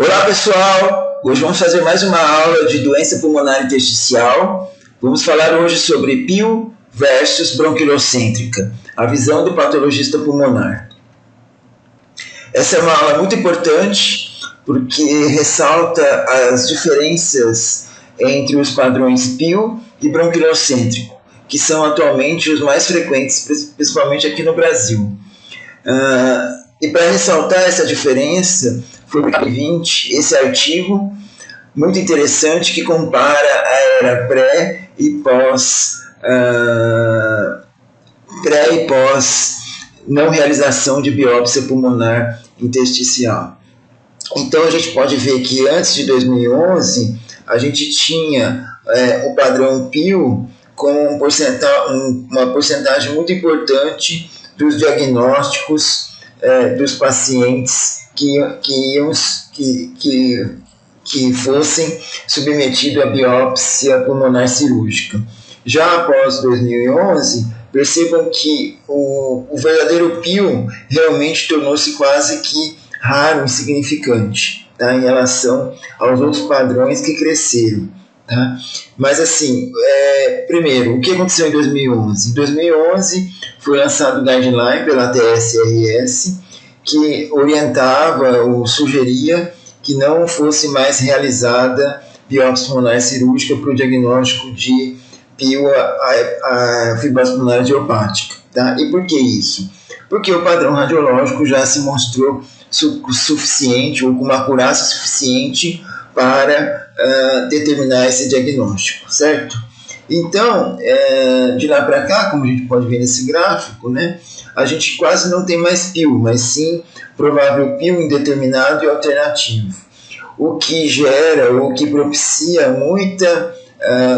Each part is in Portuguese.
Olá pessoal, hoje vamos fazer mais uma aula de doença pulmonar intersticial. Vamos falar hoje sobre PIL versus bronquilocêntrica, a visão do patologista pulmonar. Essa é uma aula muito importante porque ressalta as diferenças entre os padrões PIL e bronquilocêntrico, que são atualmente os mais frequentes, principalmente aqui no Brasil. E para ressaltar essa diferença, foi em 2020 esse artigo muito interessante que compara a era pré e pós não realização de biópsia pulmonar intersticial. Então a gente pode ver que antes de 2011 a gente tinha o padrão PIL com uma porcentagem muito importante dos diagnósticos dos pacientes que fossem submetidos à biópsia pulmonar cirúrgica. Já após 2011, percebam que o verdadeiro PIL realmente tornou-se quase que raro, insignificante, tá, em relação aos outros padrões que cresceram. Tá? Mas assim, primeiro, o que aconteceu em 2011? Em 2011 foi lançado o guideline pela TSRS, que orientava ou sugeria que não fosse mais realizada biópsia pulmonar cirúrgica para o diagnóstico de PIL, a fibrose pulmonar idiopática. Tá? E por que isso? Porque o padrão radiológico já se mostrou suficiente ou com uma acurácia suficiente para determinar esse diagnóstico, certo? Então, de lá para cá, como a gente pode ver nesse gráfico, né, a gente quase não tem mais PIL, mas sim provável PIL indeterminado e alternativo, o que gera, o que propicia muita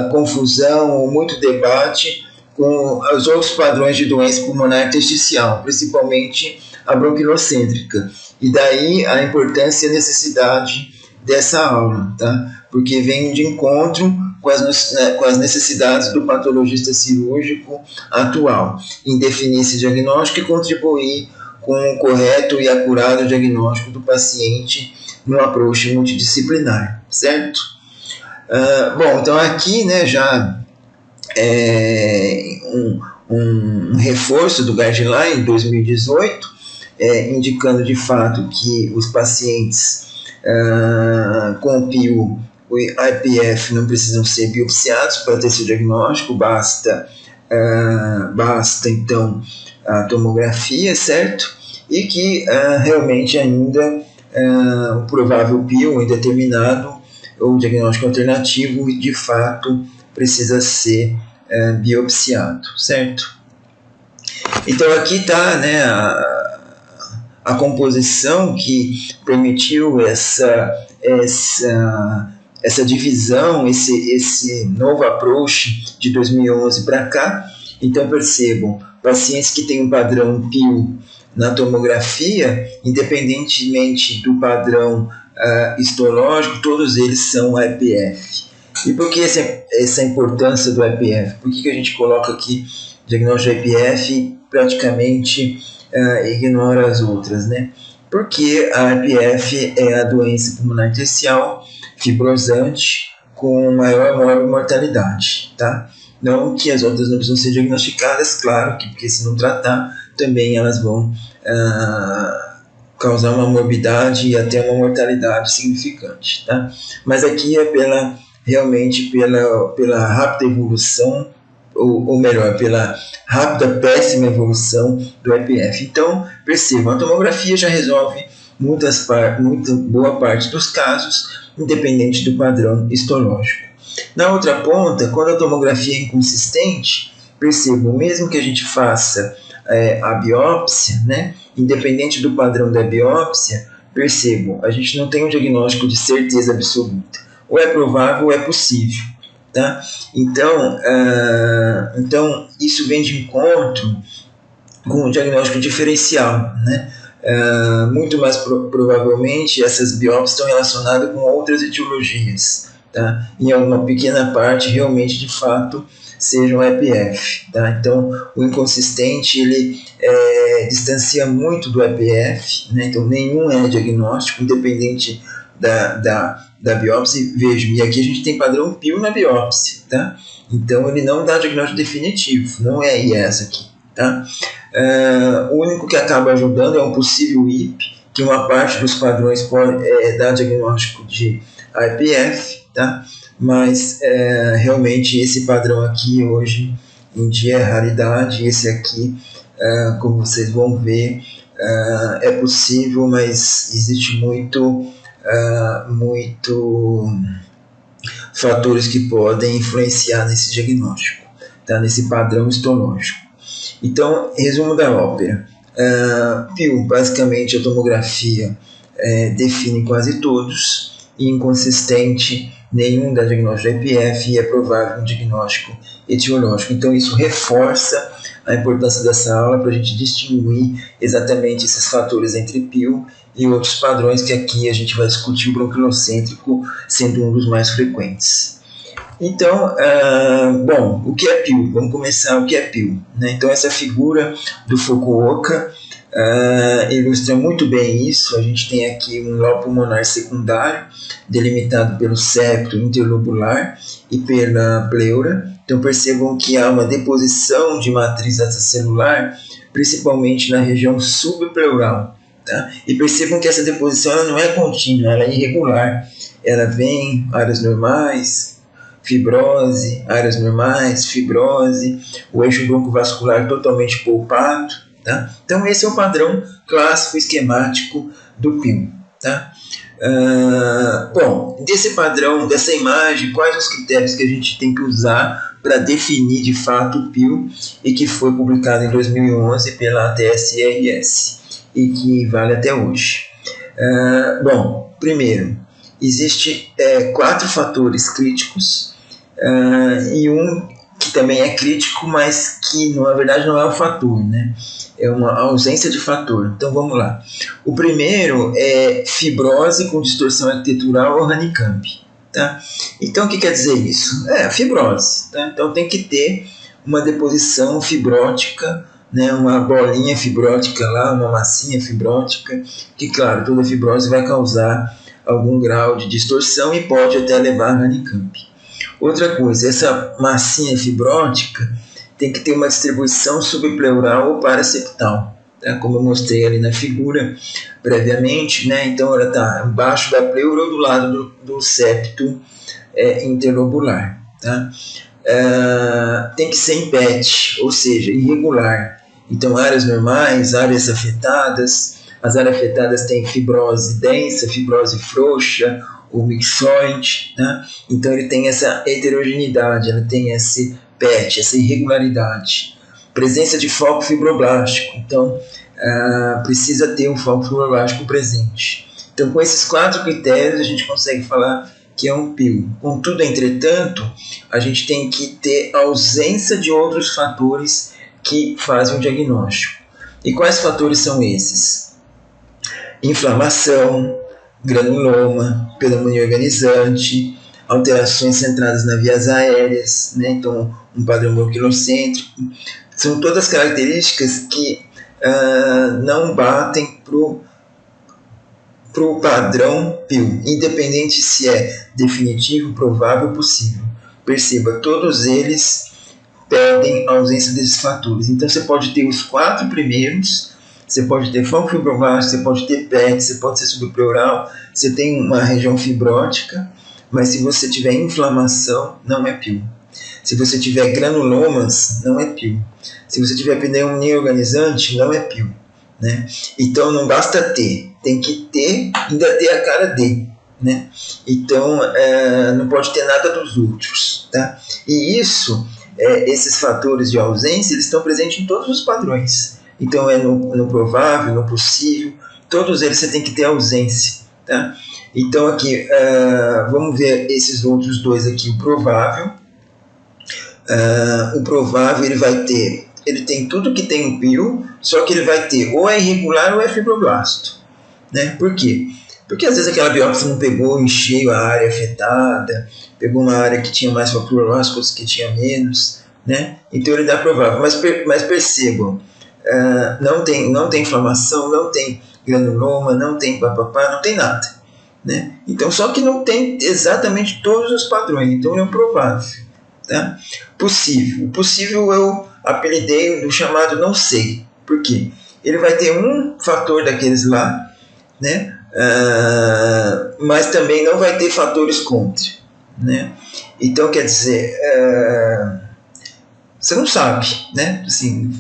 confusão, muito debate com os outros padrões de doença pulmonar intersticial, principalmente a bronquilocêntrica. E daí a importância e a necessidade dessa aula, tá? Porque vem de encontro com as necessidades do patologista cirúrgico atual, em definir esse diagnóstico e contribuir com o correto e acurado diagnóstico do paciente no approach multidisciplinar, certo? Bom, então aqui, né, já um reforço do guideline 2018, indicando de fato que os pacientes com PIL o IPF não precisam ser biopsiados para ter seu diagnóstico, basta então a tomografia, certo? E que realmente ainda o provável PIL indeterminado ou diagnóstico alternativo de fato precisa ser biopsiado, certo? Então aqui está, né, a composição que permitiu essa divisão, esse novo approach de 2011 para cá. Então percebam, pacientes que têm um padrão PIL na tomografia, independentemente do padrão histológico, todos eles são IPF. E por que essa importância do IPF? Por que a gente coloca aqui diagnóstico de IPF e praticamente ignora as outras, né? Porque a IPF é a doença pulmonar intersticial fibrosante com maior mortalidade, tá? Não que as outras não precisam ser diagnosticadas, claro que porque se não tratar, também elas vão causar uma morbidade e até uma mortalidade significante, tá? Mas aqui é realmente pela rápida evolução, ou melhor, pela rápida, péssima evolução do IPF. Então, percebam, a tomografia já resolve muito boa parte dos casos, independente do padrão histológico. Na outra ponta, quando a tomografia é inconsistente, percebam, mesmo que a gente faça a biópsia, né, independente do padrão da biópsia, percebam, a gente não tem um diagnóstico de certeza absoluta. Ou é provável ou é possível. Tá? Então isso vem de encontro com o diagnóstico diferencial, né? Muito mais provavelmente essas biópsias estão relacionadas com outras etiologias, tá? Em alguma pequena parte realmente de fato sejam IPF, tá? Então o inconsistente ele distancia muito do IPF, né? Então nenhum é diagnóstico, independente da biópsia, vejam, e aqui a gente tem padrão PIL na biópsia, tá? Então ele não dá diagnóstico definitivo, não é IES aqui, tá? O único que acaba ajudando é um possível IP, que uma parte dos padrões pode dar diagnóstico de IPF, tá? Mas realmente esse padrão aqui hoje em dia é raridade. Esse aqui, como vocês vão ver, é possível, mas existe muito fatores que podem influenciar nesse diagnóstico, tá? Nesse padrão histológico. Então, resumo da ópera. PIL, basicamente a tomografia define quase todos, e inconsistente, nenhum dá diagnóstico de IPF, e é provável um diagnóstico etiológico. Então isso reforça a importância dessa aula para a gente distinguir exatamente esses fatores entre PIL e outros padrões, que aqui a gente vai discutir o bronquilocêntrico sendo um dos mais frequentes. Então, bom, o que é PIL? Vamos começar o que é PIL, né? Então essa figura do Fukuoka ilustra muito bem isso. A gente tem aqui um lobo pulmonar secundário, delimitado pelo septo interlobular e pela pleura. Então percebam que há uma deposição de matriz extracelular, principalmente na região subpleural, tá? E percebam que essa deposição ela não é contínua, ela é irregular. Ela vem áreas normais, fibrose, áreas normais, fibrose, o eixo broncovascular totalmente poupado, tá? Então esse é o padrão clássico esquemático do PIL, tá? Bom, desse padrão, dessa imagem, quais os critérios que a gente tem que usar para definir de fato o PIL, e que foi publicado em 2011 pela ATS-RS e que vale até hoje? Bom, primeiro, existe 4 fatores críticos e um que também é crítico, mas que na verdade não é o fator, né? É uma ausência de fator. Então vamos lá. O primeiro é fibrose com distorção arquitetural ou Honeycomb, tá? Então o que quer dizer isso? Fibrose, tá? Então tem que ter uma deposição fibrótica, né? Uma bolinha fibrótica lá, uma massinha fibrótica, que claro, toda fibrose vai causar algum grau de distorção e pode até levar a Honeycomb. Outra coisa, essa massinha fibrótica tem que ter uma distribuição subpleural ou paraseptal, tá? Como eu mostrei ali na figura previamente, né? Então ela está embaixo da pleura ou do lado do septo interlobular, tá? Tem que ser em PET, ou seja, irregular. Então áreas normais, áreas afetadas. As áreas afetadas têm fibrose densa, fibrose frouxa ou mixoide, tá? Então ele tem essa heterogeneidade, ele tem esse PET, essa irregularidade. Presença de foco fibroblástico, então precisa ter um foco fibroblástico presente. Então com esses 4 critérios a gente consegue falar que é um PIL. Contudo, entretanto, a gente tem que ter ausência de outros fatores que fazem o diagnóstico. E quais fatores são esses? Inflamação, granuloma, pneumonia organizante, alterações centradas nas vias aéreas, né? Então um padrão bronquilocêntrico. São todas características que não batem pro padrão PIL, independente se é definitivo, provável ou possível. Perceba, todos eles pedem a ausência desses fatores. Então você pode ter os 4 primeiros, você pode ter foco fibroblástico, você pode ter PET, você pode ser subpleural, você tem uma região fibrótica, mas se você tiver inflamação, não é PIL. Se você tiver granulomas, não é PIL. Se você tiver pneumonia organizante, não é PIL, né? Então não basta ter, tem que ter, ainda ter a cara D, né? Então não pode ter nada dos outros, tá? E isso, esses fatores de ausência, eles estão presentes em todos os padrões. Então é no provável, no possível, todos eles você tem que ter ausência, tá? Então aqui, vamos ver esses outros dois aqui. O provável ele tem tudo que tem o PIL, só que ele vai ter ou é irregular ou é fibroblasto, né? Por quê? Porque às vezes aquela biópsia não pegou em cheio a área afetada, pegou uma área que tinha mais fibroblasto, outras que tinha menos, né? Então ele dá provável, mas percebam, não tem inflamação, não tem granuloma, não tem papapá, não tem nada. né? Então, só que não tem exatamente todos os padrões, então é um provável, tá? Possível. O possível eu apelidei do chamado não sei. Por quê? Ele vai ter um fator daqueles lá, né? Mas também não vai ter fatores contra, né? Então, quer dizer, você não sabe, né? Assim,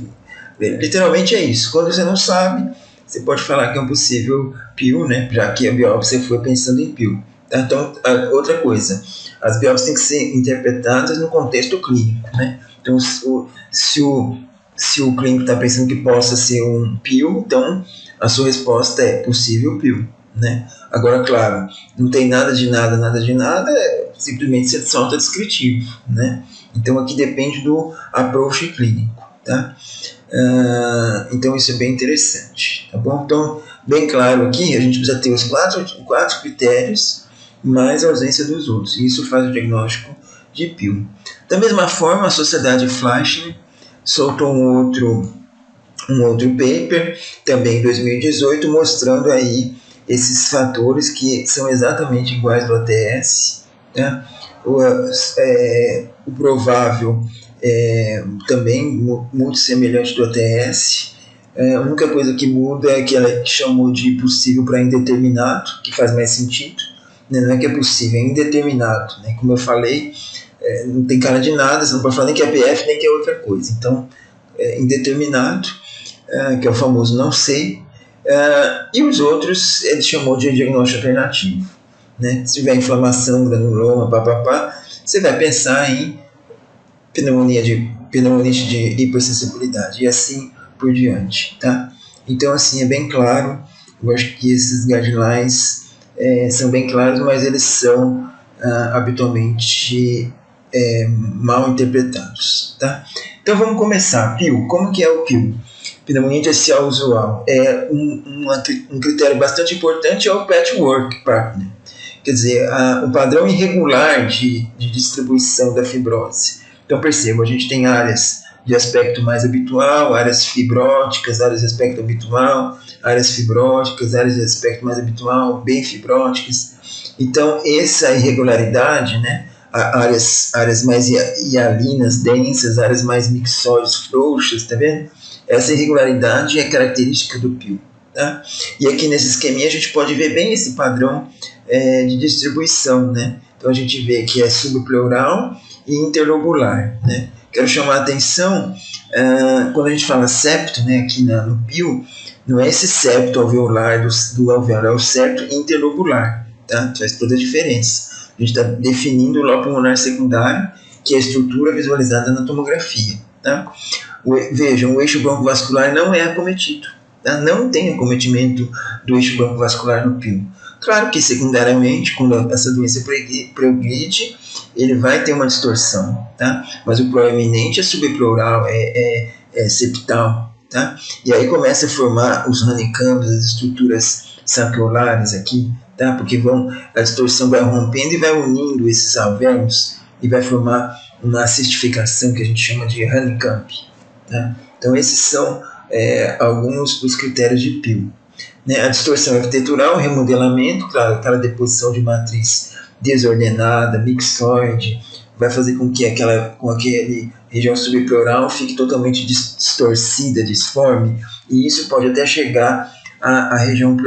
literalmente é isso. Quando você não sabe, você pode falar que é um possível PIL, né? Já que a biópsia foi pensando em PIL. Tá? Então, outra coisa, as biópsias têm que ser interpretadas no contexto clínico, né? Então, se o clínico está pensando que possa ser um PIL, então a sua resposta é possível PIL, né? Agora, claro, não tem nada de nada, simplesmente você solta descritivo, né? Então, aqui depende do approach clínico, tá? Então, isso é bem interessante, tá bom? Então, bem claro aqui, a gente precisa ter os quatro critérios, mais a ausência dos outros, e isso faz o diagnóstico de PIL. Da mesma forma, a Sociedade Fleischmann soltou um outro paper, também em 2018, mostrando aí esses fatores que são exatamente iguais do ATS, né? O provável também muito semelhante do ATS. A única coisa que muda é que ela chamou de possível para indeterminado, que faz mais sentido, né? Não é que é possível, é indeterminado, né? Como eu falei, não tem cara de nada, você não pode falar nem que é PF nem que é outra coisa. Então, indeterminado, que é o famoso não sei, e os outros ele chamou de diagnóstico alternativo, né? Se tiver inflamação, granuloma, você vai pensar em pneumonite de hipersensibilidade e assim por diante, tá? Então, assim, é bem claro. Eu acho que esses guidelines são bem claros, mas eles são habitualmente mal interpretados, tá? Então, vamos começar. PIL. Como que é o PIL? Pneumonia intersticial usual. Um critério bastante importante é o patchwork partner. Quer dizer, o padrão irregular de distribuição da fibrose. Então, perceba, a gente tem áreas de aspecto mais habitual, áreas fibróticas, áreas de aspecto habitual, áreas fibróticas, áreas de aspecto mais habitual, bem fibróticas. Então, essa irregularidade, né, áreas mais hialinas, densas, áreas mais mixóides, frouxas, tá vendo? Essa irregularidade é característica do PIL. Tá? E aqui nesse esqueminha a gente pode ver bem esse padrão de distribuição, né? Então a gente vê que é subpleural e interlobular, né? Quero chamar a atenção, quando a gente fala septo, né, aqui no PIL, não é esse septo alveolar do alvéolo, é o septo interlobular, tá? Faz toda a diferença. A gente está definindo o lobo pulmonar secundário, que é a estrutura visualizada na tomografia, tá? Vejam, o eixo broncovascular não é acometido, tá? Não tem acometimento do eixo broncovascular no PIL. Claro que secundariamente, quando essa doença progride, ele vai ter uma distorção, tá? Mas o proeminente é subpleural, é septal, tá? E aí começa a formar os honeycombs, as estruturas saqueolares aqui, tá? Porque a distorção vai rompendo e vai unindo esses alvéolos e vai formar uma cistificação que a gente chama de honeycomb, tá? Então esses são alguns dos critérios de PIL. Né? A distorção arquitetural, o remodelamento, claro, aquela deposição de matriz desordenada, mixoide, vai fazer com que aquela região subpleural fique totalmente distorcida, disforme, e isso pode até chegar à região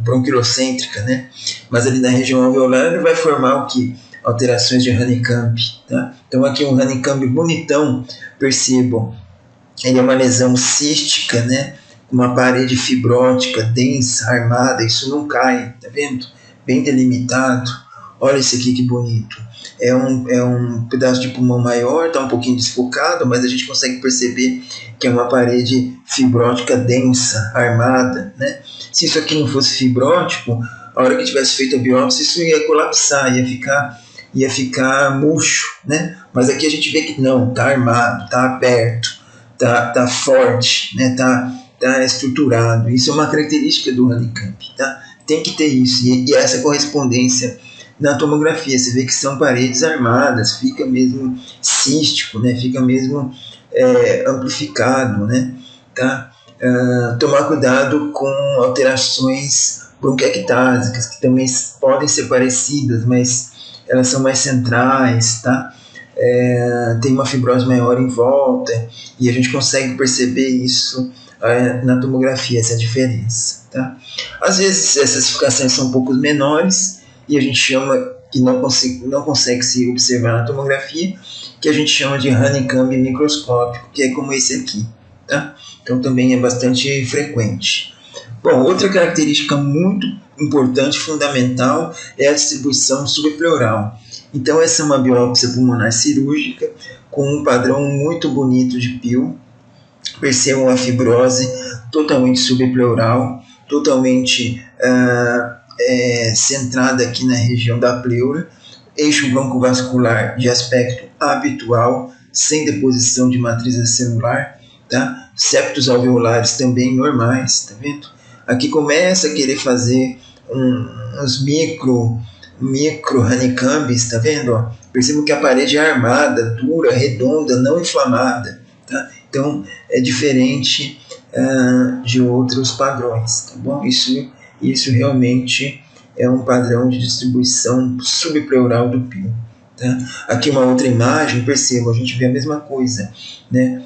bronquilocêntrica, né? Mas ali na região alveolar ele vai formar o que? Alterações de honeycomb, tá? Então aqui um honeycomb bonitão, percebam, ele é uma lesão cística, né? Uma parede fibrótica, densa, armada, isso não cai, tá vendo? Bem delimitado. Olha isso aqui que bonito. É um pedaço de pulmão maior, está um pouquinho desfocado, mas a gente consegue perceber que é uma parede fibrótica densa, armada, né? Se isso aqui não fosse fibrótico, a hora que tivesse feito a biópsia, isso ia colapsar, ia ficar murcho, né? Mas aqui a gente vê que não, está armado, está aberto, tá forte, né? Tá estruturado. Isso é uma característica do honeycomb, tá? Tem que ter isso, e essa correspondência na tomografia, você vê que são paredes armadas, fica mesmo cístico, né? Fica mesmo amplificado, né? Tá? Tomar cuidado com alterações bronquiectásicas, que também podem ser parecidas, mas elas são mais centrais, tá? Tem uma fibrose maior em volta, e a gente consegue perceber isso na tomografia, essa diferença, tá? Às vezes essas ficações são um pouco menores, e a gente chama, que não consegue se observar na tomografia, que a gente chama de honeycomb microscópico, que é como esse aqui, tá? Então também é bastante frequente. Bom, outra característica muito importante, fundamental, é a distribuição subpleural. Então essa é uma biópsia pulmonar cirúrgica com um padrão muito bonito de pio. Percebam a fibrose totalmente subpleural, totalmente centrada aqui na região da pleura, eixo broncovascular de aspecto habitual, sem deposição de matriz celular, tá? Septos alveolares também normais, tá vendo? Aqui começa a querer fazer uns micro honeycombs, tá vendo? Ó? Percebam que a parede é armada, dura, redonda, não inflamada, tá? Então é diferente de outros padrões, tá bom? Isso realmente é um padrão de distribuição subpleural do pio. Tá? Aqui uma outra imagem, percebam, a gente vê a mesma coisa, né?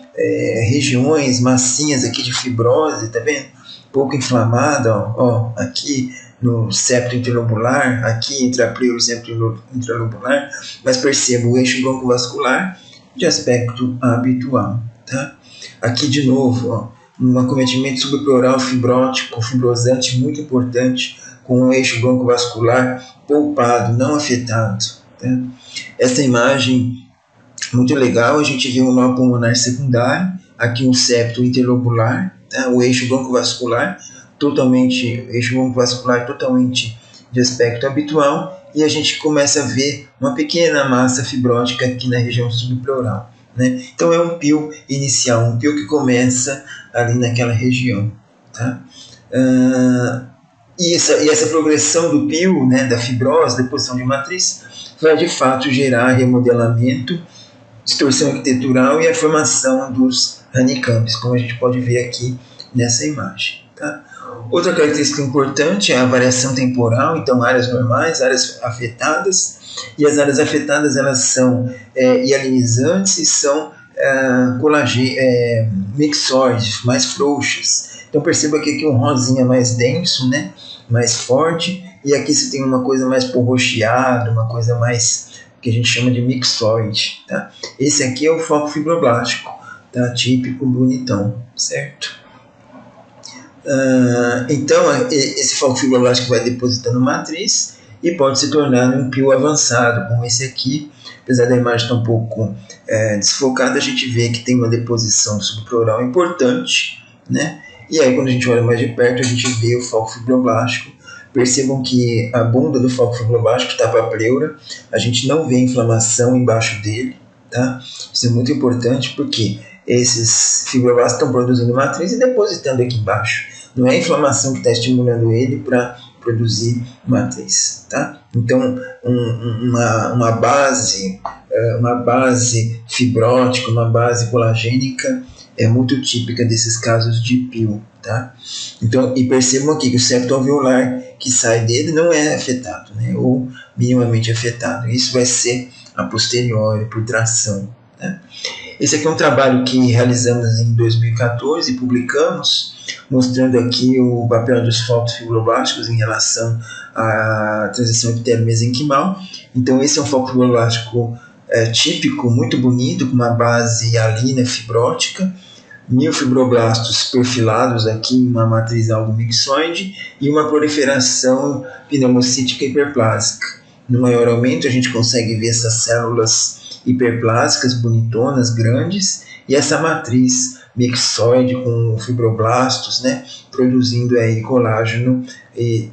Regiões massinhas aqui de fibrose, tá vendo? Pouco inflamada, ó, aqui no septo interlobular, aqui entre a pleura e o septo intralobular, mas perceba o eixo broncovascular de aspecto habitual, tá? Aqui de novo, ó, um acometimento subpleural fibrótico, fibrosante muito importante, com o eixo broncovascular poupado, não afetado, tá? Essa imagem muito legal, a gente vê um nó pulmonar secundário, aqui um septo interlobular, tá? O eixo broncovascular totalmente de aspecto habitual, e a gente começa a ver uma pequena massa fibrótica aqui na região subpleural, né? Então é um pio inicial, um pio que começa ali naquela região, tá? E essa progressão do pio, né, da fibrose, deposição de matriz, vai de fato gerar remodelamento, distorção arquitetural e a formação dos honeycombs, como a gente pode ver aqui nessa imagem, tá? Outra característica importante é a variação temporal, então áreas normais, áreas afetadas, e as áreas afetadas elas são hialinizantes e são mixoides, mais frouxas. Então perceba que aqui um rosinha mais denso, né, mais forte, e aqui você tem uma coisa mais porrocheada, uma coisa mais que a gente chama de mixoide, tá? Esse aqui é o foco fibroblástico, tá? Típico, bonitão, certo? Então esse foco fibroblástico vai depositando matriz e pode se tornar um pio avançado, como esse aqui. Apesar da imagem estar um pouco desfocada, a gente vê que tem uma deposição subpleural importante, né? E aí quando a gente olha mais de perto, a gente vê o foco fibroblástico. Percebam que a bunda do foco fibroblástico está para a pleura, a gente não vê inflamação embaixo dele, tá? Isso é muito importante porque esses fibroblastos estão produzindo matriz e depositando aqui embaixo. Não é a inflamação que está estimulando ele para produzir matriz, tá? Então, uma base fibrótica, uma base colagênica é muito típica desses casos de pio, tá? Então, e percebam aqui que o septo alveolar que sai dele não é afetado, né? Ou minimamente afetado. Isso vai ser a posteriori, por tração, né? Esse aqui é um trabalho que realizamos em 2014 e publicamos, mostrando aqui o papel dos focos fibroblásticos em relação à transição epitélio-mesenquimal. Então esse é um foco fibroblástico típico, muito bonito, com uma base hialina fibrótica, 1000 fibroblastos perfilados aqui em uma matriz algo-mixoide e uma proliferação pneumocítica hiperplásica. No maior aumento a gente consegue ver essas células hiperplásicas, bonitonas, grandes, e essa matriz mixoide com fibroblastos, né, produzindo aí colágeno e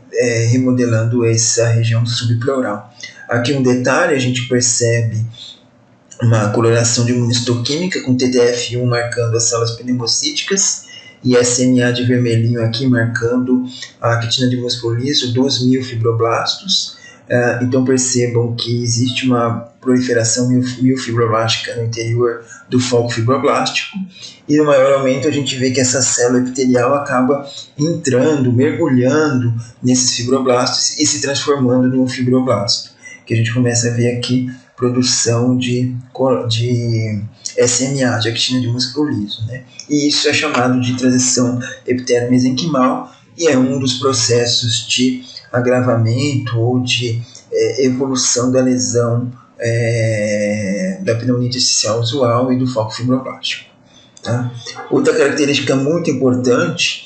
remodelando essa região subpleural. Aqui um detalhe, a gente percebe uma coloração de imunistoquímica com TTF1 marcando as células pneumocíticas e SMA de vermelhinho aqui marcando a actina de musculício, 2000 fibroblastos. Então percebam que existe uma proliferação miofibroblástica no interior do foco fibroblástico, e no maior aumento a gente vê que essa célula epitelial acaba entrando, mergulhando nesses fibroblastos e se transformando em um fibroblasto, que a gente começa a ver aqui produção de SMA, de actina de músculo liso, né? E isso é chamado de transição epitélio-mesenquimal, e é um dos processos de agravamento ou de evolução da lesão da pneumonia intersticial usual e do foco fibroblástico. Tá? Outra característica muito importante,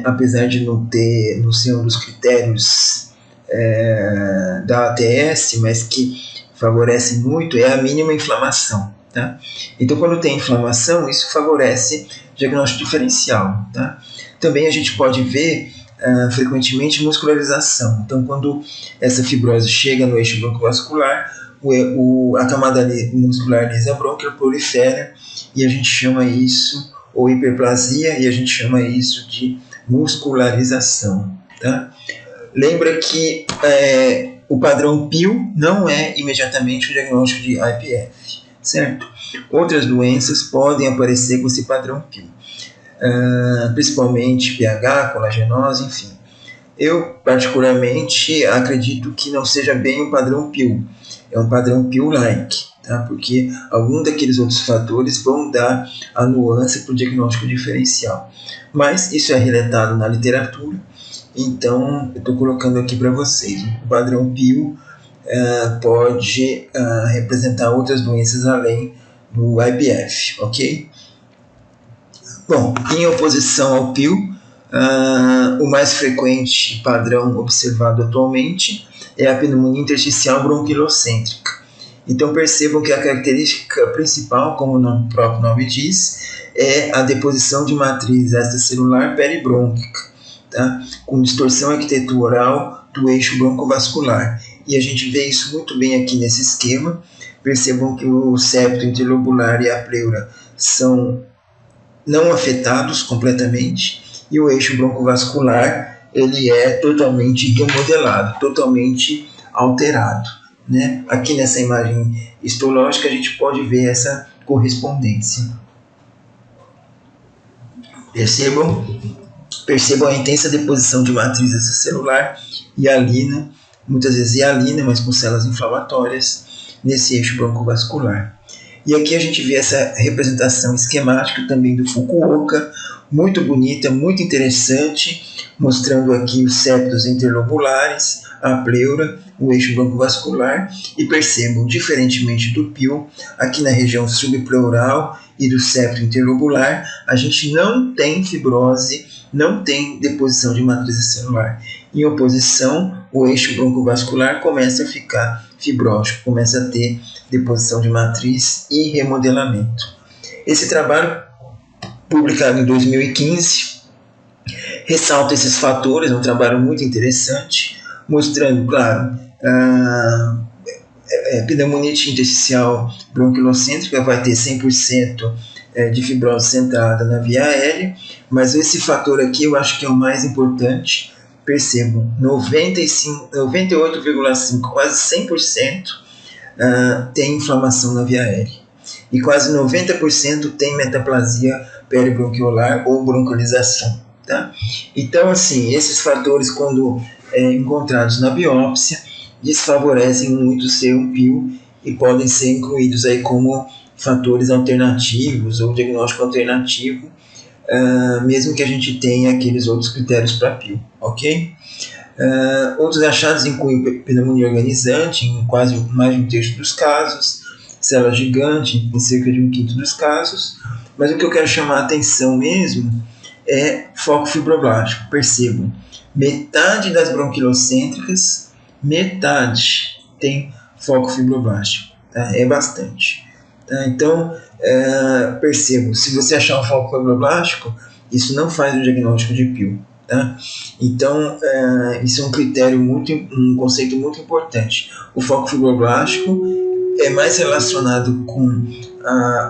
apesar de não ser um dos critérios da ATS, mas que favorece muito, é a mínima inflamação. Tá? Então, quando tem inflamação, isso favorece diagnóstico diferencial. Tá? Também a gente pode ver frequentemente muscularização. Então, quando essa fibrose chega no eixo broncovascular, a camada muscular lisa bronquial prolifera, e a gente chama isso, ou hiperplasia, e a gente chama isso de muscularização. Tá? Lembra que o padrão PIL não é imediatamente o diagnóstico de IPF, certo? Outras doenças podem aparecer com esse padrão PIL. Principalmente pH, colagenose, enfim. Eu, particularmente, acredito que não seja bem um padrão PIL, é um padrão PIL-like, tá? Porque algum daqueles outros fatores vão dar a nuance para o diagnóstico diferencial. Mas isso é relatado na literatura, então eu estou colocando aqui para vocês. O padrão PIL pode representar outras doenças além do IPF, ok? Bom, em oposição ao PIL, o mais frequente padrão observado atualmente é a pneumonia intersticial bronquilocêntrica. Então percebam que a característica principal, como o próprio nome diz, é a deposição de matriz extracelular peribrônquica, tá? Com distorção arquitetural do eixo broncovascular. E a gente vê isso muito bem aqui nesse esquema. Percebam que o septo interlobular e a pleura são não afetados completamente, e o eixo broncovascular ele é totalmente remodelado, totalmente alterado, né? Aqui nessa imagem histológica a gente pode ver essa correspondência. Percebam a intensa deposição de matriz extracelular hialina, muitas vezes hialina, mas com células inflamatórias, nesse eixo broncovascular. E aqui a gente vê essa representação esquemática também do Fukuoka, muito bonita, muito interessante, mostrando aqui os septos interlobulares, a pleura, o eixo broncovascular, e percebam, diferentemente do PIL, aqui na região subpleural e do septo interlobular, a gente não tem fibrose, não tem deposição de matriz celular. Em oposição, o eixo broncovascular começa a ficar fibrótico, começa a ter deposição de matriz e remodelamento. Esse trabalho, publicado em 2015, ressalta esses fatores, é um trabalho muito interessante, mostrando, claro, a pneumonia intersticial bronquilocêntrica vai ter 100% de fibrose centrada na via aérea, mas esse fator aqui eu acho que é o mais importante. Percebam, 98,5%, quase 100% tem inflamação na via aérea, e quase 90% tem metaplasia peribronquiolar ou broncolização. Tá? Então, assim, esses fatores, quando encontrados na biópsia, desfavorecem muito ser um PIL e podem ser incluídos aí como fatores alternativos ou diagnóstico alternativo, mesmo que a gente tenha aqueles outros critérios para PIL, ok? Outros achados incluem pneumonia organizante em quase mais de um terço dos casos, célula gigante em cerca de um quinto dos casos, mas o que eu quero chamar a atenção mesmo é foco fibroblástico. Percebam, metade das bronquilocêntricas, metade tem foco fibroblástico, tá? É bastante. Tá? Então, percebam, se você achar um foco fibroblástico, isso não faz o diagnóstico de PIL. Tá? Então, isso é um critério, um conceito muito importante. O foco fibroblástico é mais relacionado com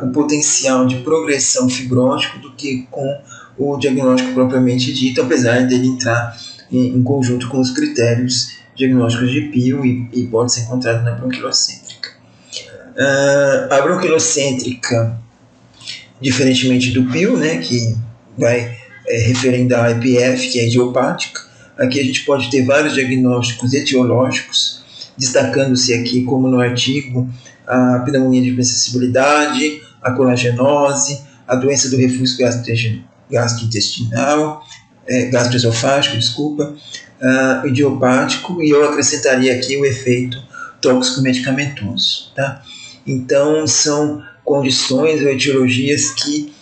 o potencial de progressão fibrótico do que com o diagnóstico propriamente dito, apesar dele entrar em conjunto com os critérios diagnósticos de pio e pode ser encontrado na bronquilocêntrica. A bronquilocêntrica, diferentemente do pio, né, que vai referendar a IPF, que é idiopática, aqui a gente pode ter vários diagnósticos etiológicos, destacando-se aqui, como no artigo, a pneumonia de hipersensibilidade, a colagenose, a doença do refluxo gastrointestinal, gastroesofágico, desculpa, idiopático, e eu acrescentaria aqui o efeito tóxico-medicamentoso. Tá? Então, são condições ou etiologias que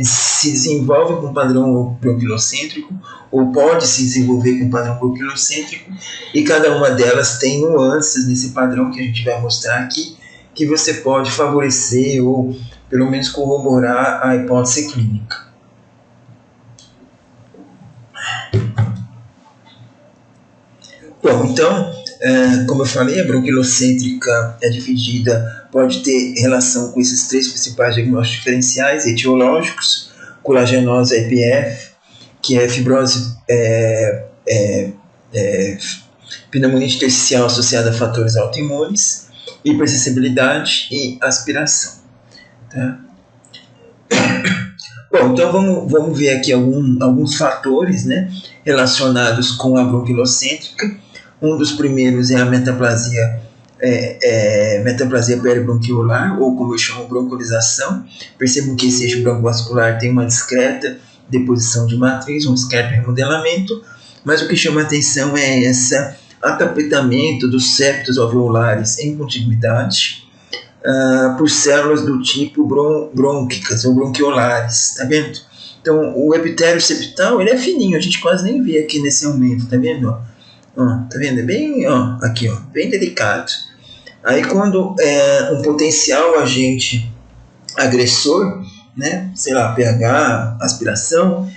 se desenvolvem com padrão bronquilocêntrico ou pode se desenvolver com padrão bronquilocêntrico, e cada uma delas tem nuances nesse padrão que a gente vai mostrar aqui, que você pode favorecer ou pelo menos corroborar a hipótese clínica. Bom, então, como eu falei, a bronquilocêntrica é dividida, pode ter relação com esses três principais diagnósticos diferenciais, etiológicos, colagenose IPF, que é fibrose, pneumonia intersticial associada a fatores autoimunes, hipersensibilidade e aspiração. Tá? Bom, então vamos ver aqui alguns fatores, né, relacionados com a bronquilocêntrica. Um dos primeiros é a metaplasia peribronquiolar, ou como eu chamo, broncolização. Percebam que esse eixo broncovascular tem uma discreta deposição de matriz, um discreto remodelamento, mas o que chama a atenção é esse atapetamento dos septos alveolares em contiguidade por células do tipo brônquicas ou bronquiolares, tá vendo? Então, o epitélio septal, ele é fininho, a gente quase nem vê aqui nesse aumento, tá vendo? Tá vendo? É bem, aqui, bem delicado. Aí, quando um potencial agente agressor, né, sei lá, pH, aspiração,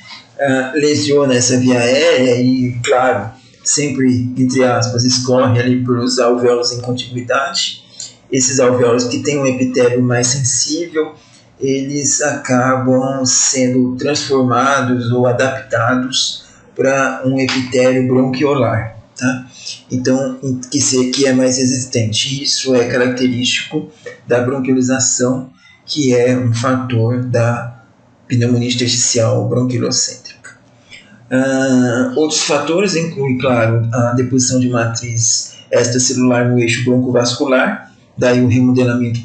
lesiona essa via aérea e, claro, sempre, entre aspas, escorre ali pelos alvéolos em contiguidade. Esses alvéolos que têm um epitélio mais sensível, eles acabam sendo transformados ou adaptados para um epitélio bronquiolar, tá? Então, que é mais resistente. Isso é característico da bronquiolização, que é um fator da pneumonia intersticial bronquilocêntrica. Outros fatores incluem, claro, a deposição de matriz extracelular no eixo broncovascular, daí o remodelamento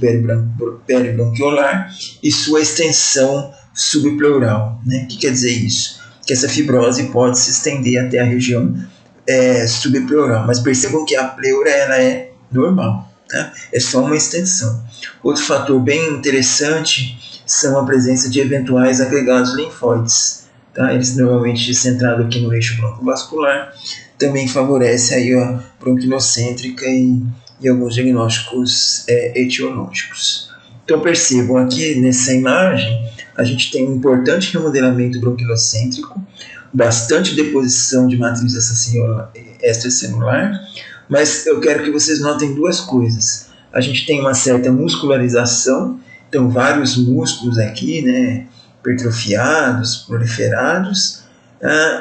peribronquiolar e sua extensão subpleural. Né? O que quer dizer isso? Que essa fibrose pode se estender até a região subpleural, mas percebam que a pleura ela é normal, tá? É só uma extensão. Outro fator bem interessante são a presença de eventuais agregados linfóides, tá? Eles normalmente centrados aqui no eixo broncovascular, também favorece aí a bronquilocêntrica e alguns diagnósticos etiológicos. Então percebam aqui nessa imagem, a gente tem um importante remodelamento bronquilocêntrico, bastante deposição de matriz extracelular, mas eu quero que vocês notem duas coisas. A gente tem uma certa muscularização, então vários músculos aqui, né, hipertrofiados, proliferados,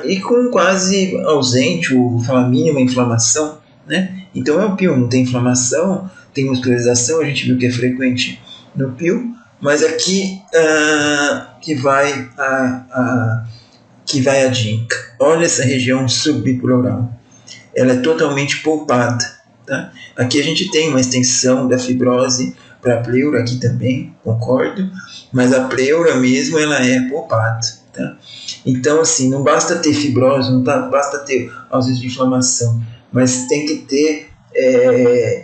e com quase ausente, ou vou falar mínima inflamação, né? Então é o pio, não tem inflamação, tem muscularização, a gente viu que é frequente no pio, mas aqui que vai a dica. Olha essa região subpleural, ela é totalmente polpada, tá? Aqui a gente tem uma extensão da fibrose para a pleura, aqui também, concordo, mas a pleura mesmo ela é polpada, tá? Então assim, não basta ter fibrose, não basta ter ausência de inflamação, mas tem que ter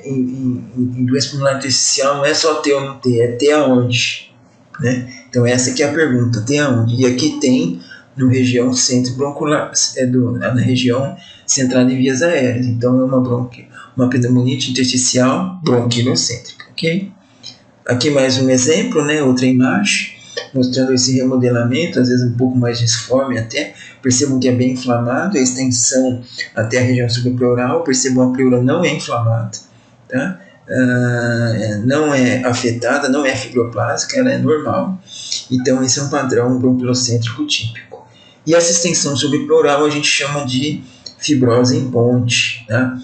em doença pulmonar intersticial, não é só ter ou não ter, é ter aonde, né? Então essa aqui é a pergunta, tem aonde? E aqui tem na região centro-bronquial, na região centrada em vias aéreas, então é uma pneumonia intersticial bronquilocêntrica, ok? Aqui mais um exemplo, né? Outra imagem, mostrando esse remodelamento, às vezes um pouco mais disforme até. Percebam que é bem inflamado, a extensão até a região subpleural. Percebam a pleura não é inflamada, tá? Não é afetada, não é fibroplásica, ela é normal. Então esse é um padrão bronquilocêntrico típico. E essa extensão subpleural a gente chama de fibrose em ponte, tá?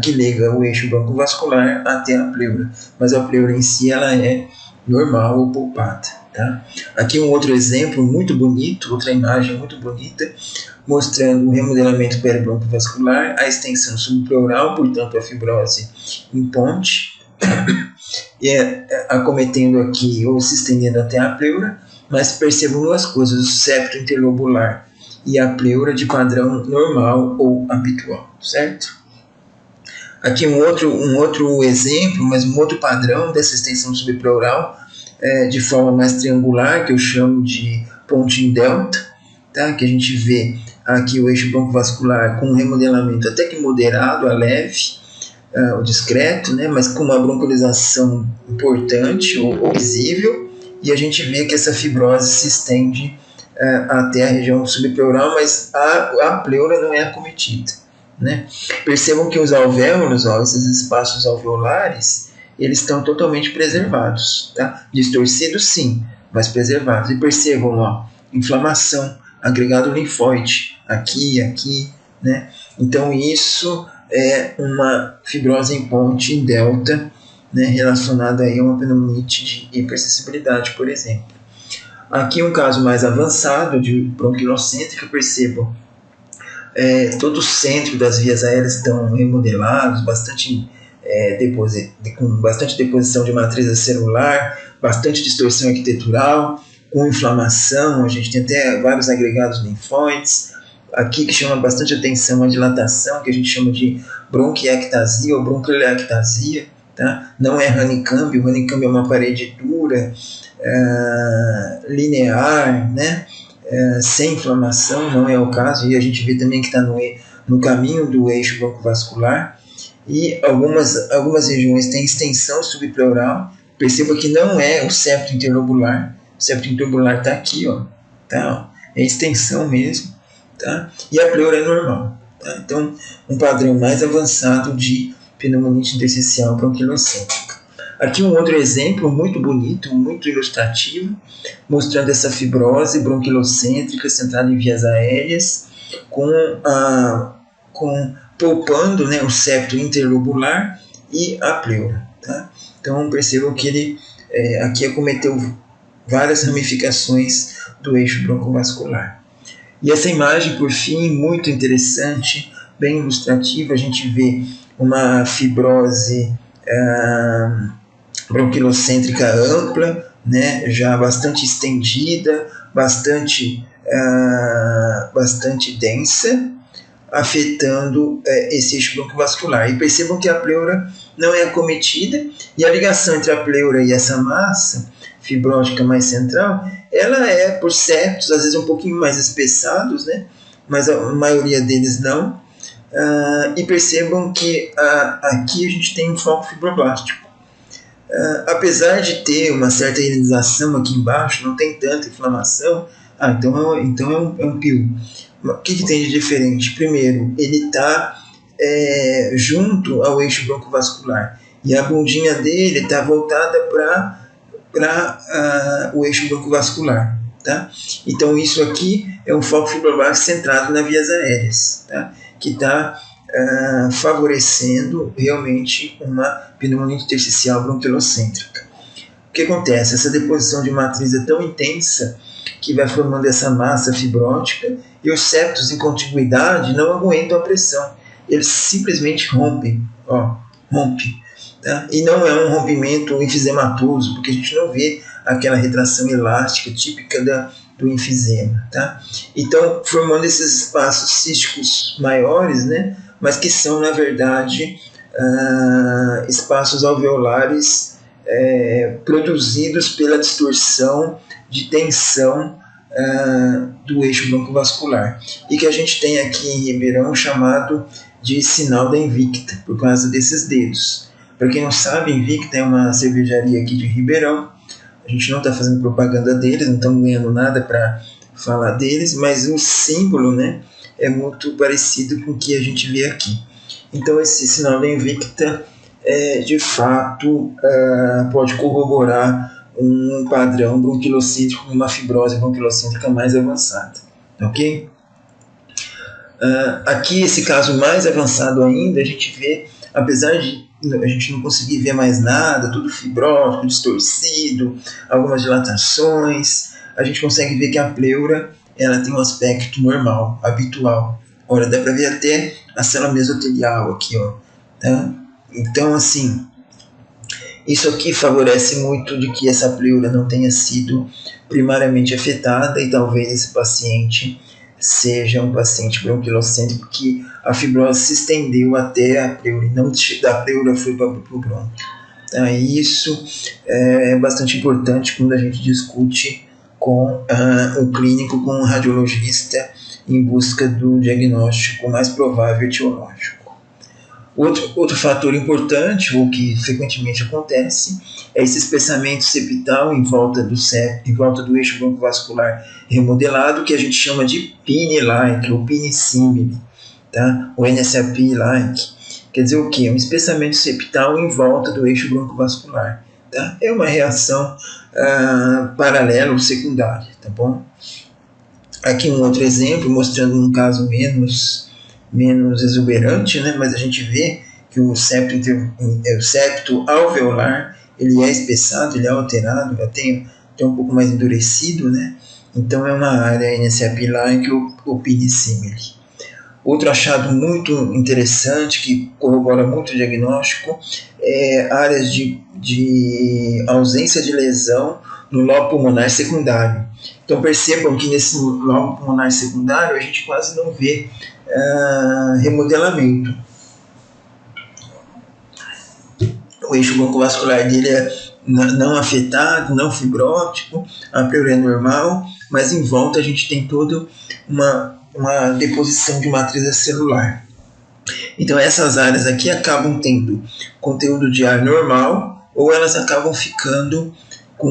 Que liga o eixo broncovascular até a pleura, mas a pleura em si ela é normal ou pulpada, tá? Aqui um outro exemplo muito bonito, outra imagem muito bonita, mostrando o remodelamento peribroncovascular, a extensão subpleural, portanto a fibrose em ponte, acometendo aqui ou se estendendo até a pleura, mas percebam duas coisas, o septo interlobular e a pleura de padrão normal ou habitual, certo? Aqui um outro exemplo, mas um outro padrão dessa extensão subpleural, de forma mais triangular, que eu chamo de ponte em delta, tá? Que a gente vê aqui o eixo broncovascular com um remodelamento até que moderado a leve, o discreto, né? Mas com uma broncolização importante ou visível, e a gente vê que essa fibrose se estende até a região subpleural, mas a pleura não é acometida. Né? Percebam que os alvéolos, esses espaços alveolares, eles estão totalmente preservados, tá? Distorcidos sim, mas preservados. E percebam, inflamação, agregado linfóide, aqui, né? Então isso é uma fibrose em ponte em delta, né? Relacionada aí a uma pneumonite de hipersensibilidade, por exemplo. Aqui um caso mais avançado de bronquilocêntrica, percebam. Todo o centro das vias aéreas estão remodelados, com bastante deposição de matriz celular, bastante distorção arquitetural, com inflamação, a gente tem até vários agregados linfóides. Aqui que chama bastante atenção a dilatação, que a gente chama de bronquiectasia ou bronquilectasia, tá? Não é honeycomb, o honeycomb é uma parede dura, linear, né? Sem inflamação, não é o caso, e a gente vê também que está no caminho do eixo broncovascular, e algumas regiões têm extensão subpleural. Perceba que não é o septo interlobular está aqui, tá? É extensão mesmo, tá? E a pleura é normal, tá? Então, um padrão mais avançado de pneumonite intersticial bronquilocêntrica. Aqui um outro exemplo muito bonito, muito ilustrativo, mostrando essa fibrose bronquilocêntrica centrada em vias aéreas, poupando, né, o septo interlobular e a pleura. Tá? Então percebam que ele aqui acometeu várias ramificações do eixo broncovascular. E essa imagem, por fim, muito interessante, bem ilustrativa, a gente vê uma fibrose bronquilocêntrica ampla, né, já bastante estendida, bastante densa, afetando esse eixo broncovascular. E percebam que a pleura não é acometida, e a ligação entre a pleura e essa massa fibrótica mais central, ela é por septos, às vezes um pouquinho mais espessados, né, mas a maioria deles não. E percebam que aqui a gente tem um foco fibroblástico. Apesar de ter uma certa ionização aqui embaixo, não tem tanta inflamação, então é um PIU. O que tem de diferente? Primeiro, ele está junto ao eixo broncovascular, e a bundinha dele está voltada para o eixo broncovascular. Tá? Então isso aqui é um foco fibroblástico centrado nas vias aéreas, tá? Que está favorecendo realmente uma pneumonite intersticial bronquilocêntrica. O que acontece? Essa deposição de matriz é tão intensa que vai formando essa massa fibrótica, e os septos em contiguidade não aguentam a pressão. Eles simplesmente rompem. Tá? E não é um rompimento enfisematoso, porque a gente não vê aquela retração elástica típica do enfisema. Tá? Então, formando esses espaços císticos maiores, né? Mas que são, na verdade, espaços alveolares produzidos pela distorção de tensão do eixo broncovascular, e que a gente tem aqui em Ribeirão chamado de sinal da Invicta, por causa desses dedos. Para quem não sabe, Invicta é uma cervejaria aqui de Ribeirão. A gente não está fazendo propaganda deles, não estamos ganhando nada para falar deles, mas o símbolo, né, é muito parecido com o que a gente vê aqui. Então esse sinal da Invicta de fato pode corroborar um padrão bronquilocêntrico, uma fibrose bronquilocêntrica mais avançada, ok? Aqui, esse caso mais avançado ainda, a gente vê, apesar de a gente não conseguir ver mais nada, tudo fibrótico, distorcido, algumas dilatações, a gente consegue ver que a pleura ela tem um aspecto normal, habitual. Olha, dá para ver até a célula mesotelial aqui, ó, tá? Então, assim, isso aqui favorece muito de que essa pleura não tenha sido primariamente afetada e talvez esse paciente seja um paciente bronquilocêntrico que a fibrose se estendeu até a pleura e não da pleura foi para o brônquio. Então, isso é bastante importante quando a gente discute com o clínico, com o radiologista, em busca do diagnóstico mais provável etiológico. Outro fator importante, ou que frequentemente acontece, é esse espessamento septal em volta do eixo broncovascular remodelado, que a gente chama de PINI-like, ou PINI-simile, tá? O NSAP-like. Quer dizer o quê? Um espessamento septal em volta do eixo broncovascular. Tá? É uma reação paralela ou secundária, tá bom? Aqui um outro exemplo, mostrando um caso menos exuberante, né? Mas a gente vê que o septo alveolar ele é espessado, ele é alterado, até um pouco mais endurecido, né? Então é uma área NSAP-like ou PINI-simile. Outro achado muito interessante que corrobora muito o diagnóstico é áreas de ausência de lesão no lobo pulmonar secundário. Então percebam que nesse lobo pulmonar secundário a gente quase não vê remodelamento. O eixo broncovascular dele é não afetado, não fibrótico, a pleura é normal, mas em volta a gente tem toda uma deposição de matriz celular. Então essas áreas aqui acabam tendo conteúdo de ar normal ou elas acabam ficando com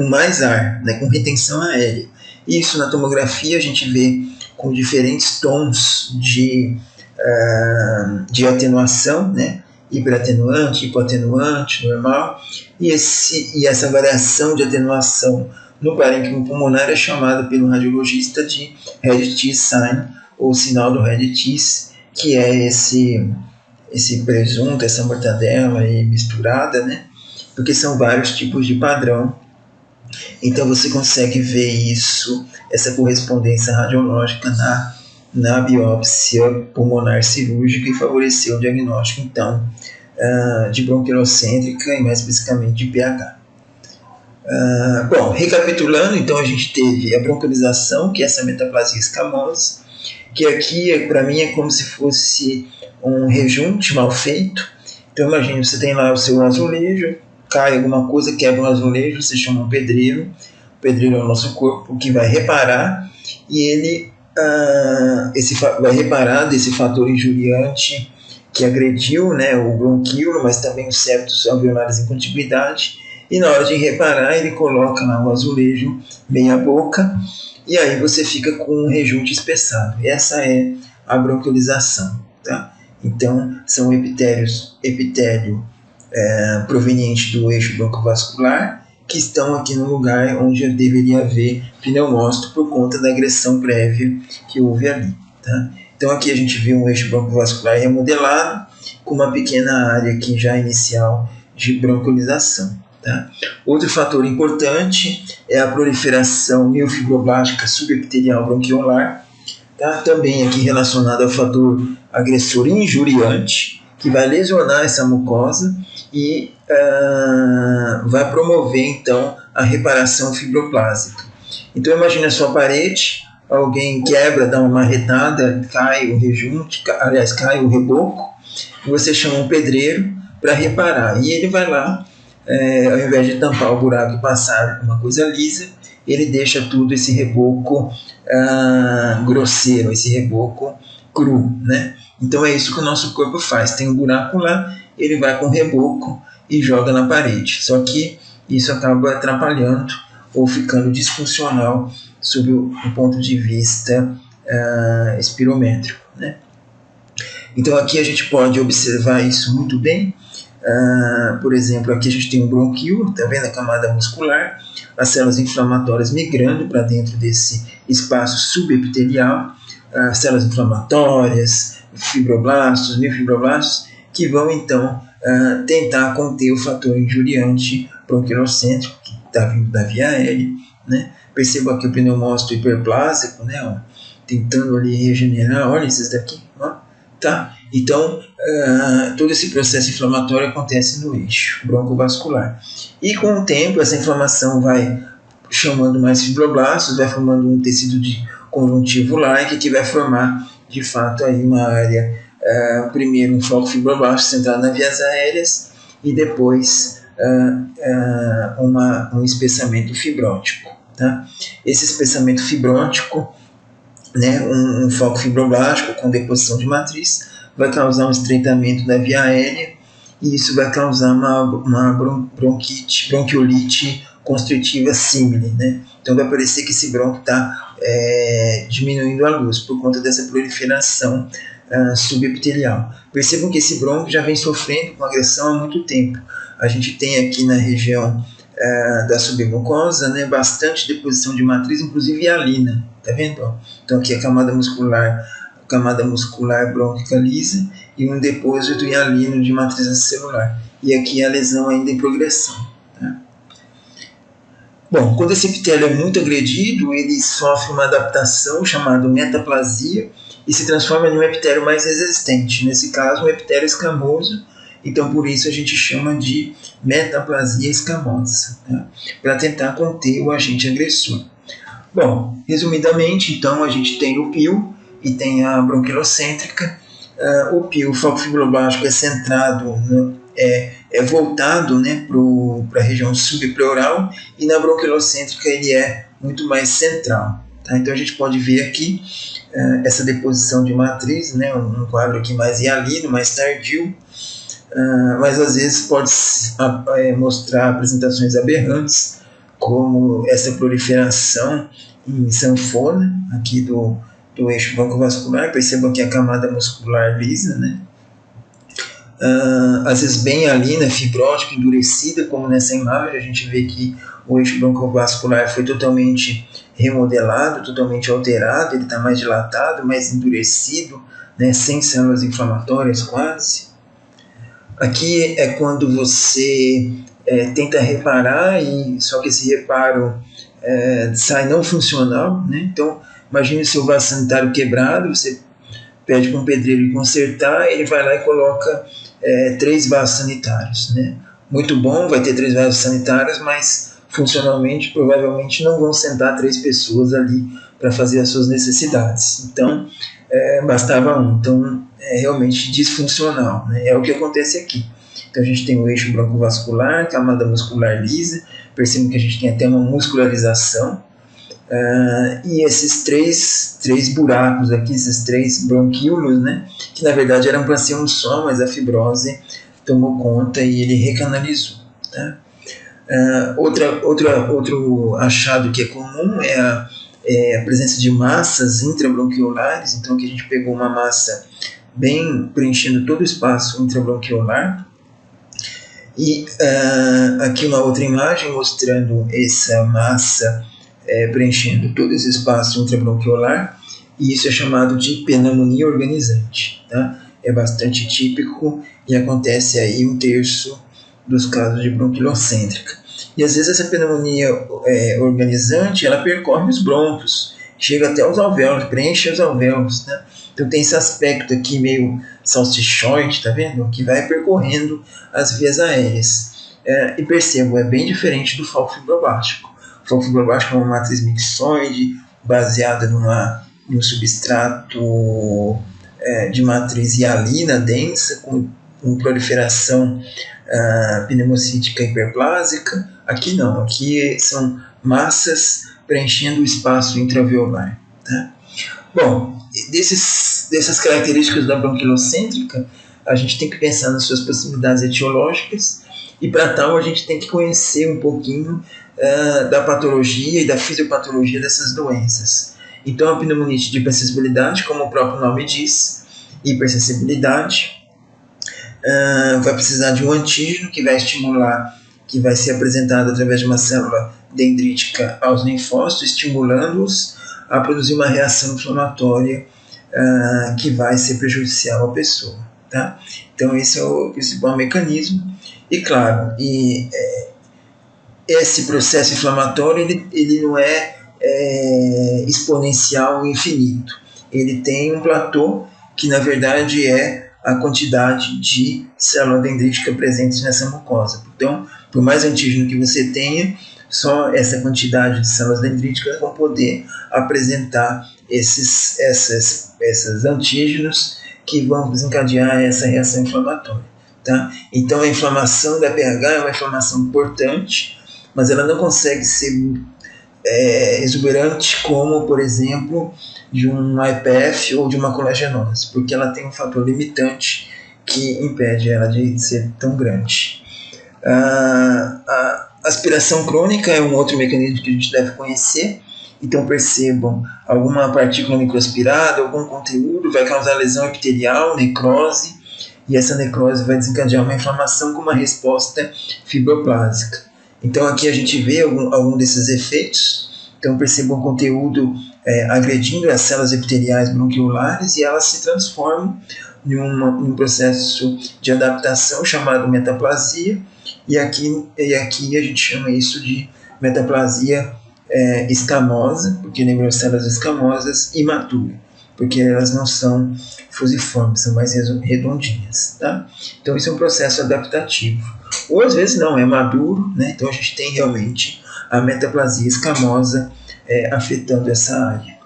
mais ar, né, com retenção aérea. Isso na tomografia a gente vê com diferentes tons de atenuação, né? Hiperatenuante, hipoatenuante, normal, e essa variação de atenuação no parênquima pulmonar é chamada pelo radiologista de Red-T sign, ou sinal do Red-T, que é esse presunto, essa mortadela aí misturada, né? Porque são vários tipos de padrão. Então você consegue ver isso, essa correspondência radiológica na biópsia pulmonar cirúrgica e favoreceu o diagnóstico, então, de bronquilocêntrica e mais especificamente de PH. Bom, recapitulando, então a gente teve a bronquiolização, que é essa metaplasia escamosa, que aqui para mim é como se fosse um rejunte mal feito. Então imagine, você tem lá o seu azulejo, cai alguma coisa, quebra um azulejo, você chama um pedreiro. O pedreiro é o nosso corpo que vai reparar e ele vai reparar desse fator injuriante que agrediu, né, o bronquíolo, mas também os septos alveolares em contiguidade, e na hora de reparar ele coloca lá o azulejo meia boca e aí você fica com um rejunte espessado. E essa é a bronquiolização, tá? Então são epitélio proveniente do eixo broncovascular que estão aqui no lugar onde deveria haver pneumócito por conta da agressão prévia que houve ali, tá? Então aqui a gente vê um eixo broncovascular remodelado com uma pequena área aqui já inicial de bronquiolização, tá? Outro fator importante é a proliferação miofibroblástica subepitelial bronquiolar, tá? Também aqui relacionado ao fator agressor injuriante, que vai lesionar essa mucosa e vai promover então a reparação fibroplásica. Então imagine a sua parede, alguém quebra, dá uma marretada, cai o rejunte, aliás, cai o reboco, e você chama um pedreiro para reparar. E ele vai lá, ao invés de tampar o buraco e passar uma coisa lisa, ele deixa tudo esse reboco grosseiro, esse reboco cru, né? Então é isso que o nosso corpo faz. Tem um buraco lá, ele vai com o reboco e joga na parede. Só que isso acaba atrapalhando ou ficando disfuncional sob o ponto de vista espirométrico, né? Então aqui a gente pode observar isso muito bem. Por exemplo, aqui a gente tem um bronquíolo, tá vendo a camada muscular, as células inflamatórias migrando para dentro desse espaço subepitelial. células inflamatórias, fibroblastos, miofibroblastos, que vão então tentar conter o fator injuriante bronquilocêntrico que está vindo da via aérea, né? Perceba aqui o pneumócito hiperplásico, né, ó, tentando ali regenerar, olha esses daqui, ó, tá? Então, todo esse processo inflamatório acontece no eixo broncovascular. E com o tempo, essa inflamação vai chamando mais fibroblastos, vai formando um tecido de conjuntivo-like que vai formar, de fato, aí uma área, primeiro um foco fibroblasto centrado nas vias aéreas e depois um espessamento fibrótico. Tá? Esse espessamento fibrótico, né, um foco fibroblástico com deposição de matriz, vai causar um estreitamento da via aérea e isso vai causar uma bronquiolite constritiva símile, né? Então vai parecer que esse bronco está diminuindo a luz por conta dessa proliferação subepitelial. Percebam que esse bronco já vem sofrendo com agressão há muito tempo. A gente tem aqui na região da submucosa, né, bastante deposição de matriz, inclusive hialina, tá vendo? Então aqui a camada muscular brônquica lisa e um depósito hialino de matriz celular. E aqui a lesão ainda em progressão. Tá? Bom, quando esse epitélio é muito agredido, ele sofre uma adaptação chamada metaplasia e se transforma em um epitélio mais resistente. Nesse caso, um epitélio escamoso. Então, por isso a gente chama de metaplasia escamosa, tá? Para tentar conter o agente agressor. Bom, resumidamente, então, a gente tem o PIL e tem a bronquilocêntrica. O PIL, o foco fibroblástico, é centrado, é voltado, né, para a região subpleural, e na bronquilocêntrica ele é muito mais central. Tá? Então, a gente pode ver aqui essa deposição de matriz, né, um quadro aqui mais hialino, mais tardio, mas às vezes pode mostrar apresentações aberrantes, como essa proliferação em sanfona, aqui do eixo broncovascular. Percebam que a camada muscular lisa, né? Às vezes bem hialina, fibrótica, endurecida, como nessa imagem. A gente vê que o eixo broncovascular foi totalmente remodelado, totalmente alterado, ele está mais dilatado, mais endurecido, né? Sem células inflamatórias quase. Aqui é quando você tenta reparar, só que esse reparo sai não funcional, né? Então, imagine o seu vaso sanitário quebrado, você pede para um pedreiro consertar, ele vai lá e coloca 3 vasos sanitários, né? Muito bom, vai ter 3 vasos sanitários, mas funcionalmente provavelmente não vão sentar 3 pessoas ali para fazer as suas necessidades. Então, bastava um. Então, é realmente disfuncional, né? É o que acontece aqui. Então, a gente tem o eixo broncovascular, camada muscular lisa, percebem que a gente tem até uma muscularização, e esses três buracos aqui, esses 3 bronquíolos, né, que na verdade eram para ser um só, mas a fibrose tomou conta e ele recanalizou. Tá? Outro achado que é comum é a presença de massas intrabronquiolares. Então aqui a gente pegou uma massa bem preenchendo todo o espaço intrabronquiolar, e aqui uma outra imagem mostrando essa massa preenchendo todo esse espaço intrabronquiolar, e isso é chamado de pneumonia organizante. Tá? É bastante típico e acontece aí 1/3 dos casos de bronquilocêntrica. E às vezes essa pneumonia organizante, ela percorre os brônquios, chega até os alvéolos, preenche os alvéolos, né? Então tem esse aspecto aqui meio salsichoide, tá vendo? Que vai percorrendo as vias aéreas. E percebo, é bem diferente do foco fibroblástico. O foco fibroblástico é uma matriz mixoide, baseada num substrato de matriz hialina densa, com proliferação pneumocítica hiperplásica. Aqui não, aqui são massas preenchendo o espaço intraveolar. Tá? Bom, dessas características da bronquilocêntrica, a gente tem que pensar nas suas possibilidades etiológicas, e para tal a gente tem que conhecer um pouquinho da patologia e da fisiopatologia dessas doenças. Então a pneumonite de hipersensibilidade, como o próprio nome diz, hipersensibilidade, vai precisar de um antígeno que vai estimular, que vai ser apresentado através de uma célula dendrítica aos linfócitos, estimulando-os a produzir uma reação inflamatória que vai ser prejudicial à pessoa, tá? Então esse é o principal mecanismo. E claro, esse processo inflamatório ele não é exponencial infinito. Ele tem um platô que na verdade é a quantidade de célula dendrítica presente nessa mucosa. Então, por mais antígeno que você tenha, só essa quantidade de células dendríticas vão poder apresentar esses antígenos que vão desencadear essa reação inflamatória. Tá? Então, a inflamação da pH é uma inflamação importante, mas ela não consegue ser exuberante como, por exemplo, de um IPF ou de uma colagenose, porque ela tem um fator limitante que impede ela de ser tão grande. A aspiração crônica é um outro mecanismo que a gente deve conhecer. Então percebam, alguma partícula microaspirada, algum conteúdo vai causar lesão epitelial, necrose, e essa necrose vai desencadear uma inflamação com uma resposta fibroplásica. Então aqui a gente vê algum desses efeitos. Então percebam o conteúdo agredindo as células epiteliais bronquiolares e elas se transformam em um processo de adaptação chamado metaplasia, e aqui a gente chama isso de metaplasia escamosa, porque lembram células escamosas, e matura, porque elas não são fusiformes, são mais redondinhas. Tá? Então isso é um processo adaptativo. Ou às vezes não, é maduro, né? Então a gente tem realmente a metaplasia escamosa afetando essa área.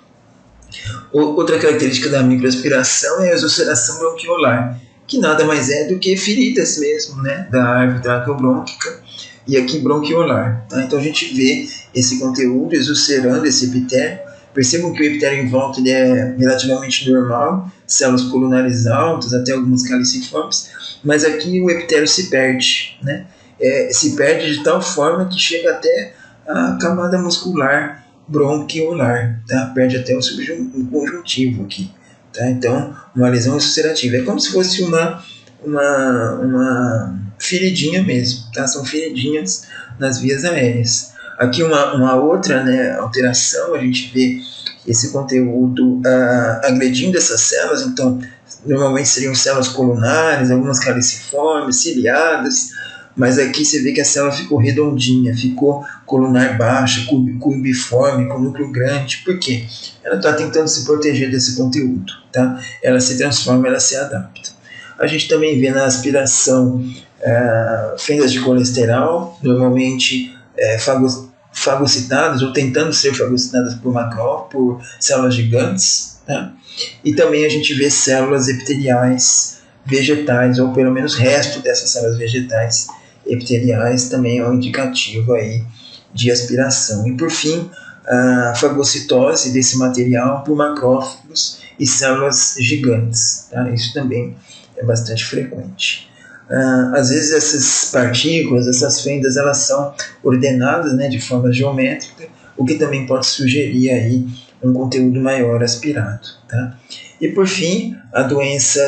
Outra característica da microaspiração é a exulceração bronquiolar, que nada mais é do que feridas mesmo, né, da árvore traqueobrônquica e aqui bronquiolar. Tá? Então a gente vê esse conteúdo exulcerando esse epitélio. Percebam que o epitélio em volta ele é relativamente normal, células colunares altas, até algumas caliciformes, mas aqui o epitélio se perde, né? Se perde de tal forma que chega até a camada muscular bronquiolar, tá? Perde até o conjuntivo aqui. Tá? Então, uma lesão ulcerativa. É como se fosse uma feridinha mesmo. Tá? São feridinhas nas vias aéreas. Aqui uma outra, né, alteração, a gente vê esse conteúdo agredindo essas células. Então, normalmente seriam células colunares, algumas caliciformes, ciliadas, mas aqui você vê que a célula ficou redondinha, ficou colunar baixa, cubiforme, com núcleo grande. Por quê? Ela está tentando se proteger desse conteúdo. Tá? Ela se transforma, ela se adapta. A gente também vê na aspiração fendas de colesterol, normalmente fagocitadas ou tentando ser fagocitadas por células gigantes. Tá? E também a gente vê células epiteliais vegetais, ou pelo menos resto dessas células vegetais epiteliais, também é um indicativo aí de aspiração. E por fim, a fagocitose desse material por macrófagos e células gigantes. Tá? Isso também é bastante frequente. Às vezes essas partículas, essas fendas, elas são ordenadas, né, de forma geométrica, o que também pode sugerir aí um conteúdo maior aspirado. Tá? E por fim, a doença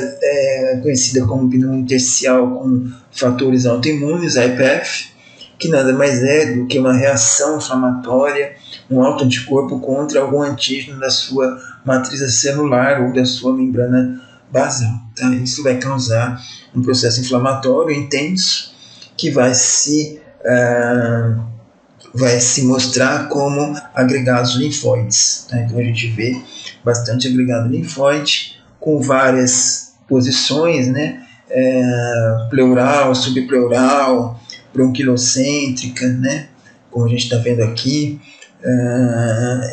conhecida como pneumonia intersticial com fatores autoimunes, a IPF, que nada mais é do que uma reação inflamatória, um autoanticorpo contra algum antígeno da sua matriz celular ou da sua membrana basal. Tá? Isso vai causar um processo inflamatório intenso que vai se mostrar como agregados linfóides. Tá? Então a gente vê bastante agregado linfóide com várias posições, né? Pleural, subpleural, bronquilocêntrica, né? Como a gente está vendo aqui.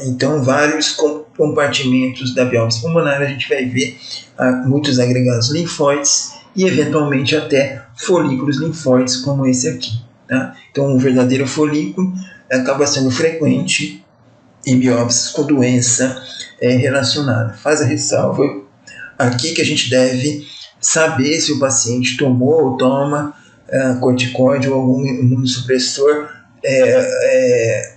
Então vários compartimentos da biópsia pulmonar a gente vai ver muitos agregados linfóides e eventualmente até folículos linfóides como esse aqui. Tá? Então um verdadeiro folículo acaba sendo frequente em biópsias com doença relacionada. Faz a ressalva aqui que a gente deve saber se o paciente tomou ou toma corticoide ou algum imunossupressor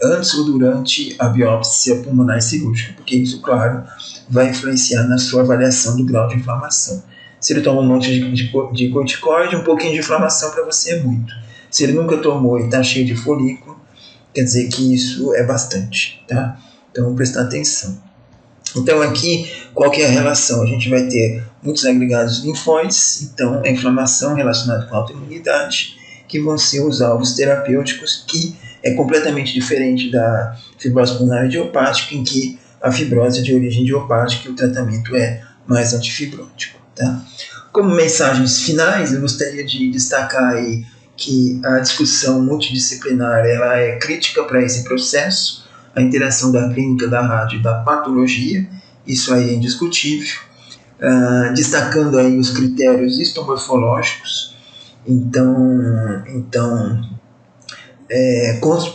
antes ou durante a biópsia pulmonar cirúrgica, porque isso, claro, vai influenciar na sua avaliação do grau de inflamação. Se ele toma um monte de corticoide, um pouquinho de inflamação para você é muito. Se ele nunca tomou e está cheio de folículo, quer dizer que isso é bastante. Tá? Então, prestar atenção. Então aqui, qual que é a relação? A gente vai ter muitos agregados linfóides, então a inflamação relacionada com a autoimunidade, que vão ser os alvos terapêuticos, que é completamente diferente da fibrose pulmonar idiopática, em que a fibrose é de origem idiopática e o tratamento é mais antifibrótico. Tá? Como mensagens finais, eu gostaria de destacar aí que a discussão multidisciplinar ela é crítica para esse processo, a interação da clínica, da rádio e da patologia, isso aí é indiscutível, destacando aí os critérios histomorfológicos, então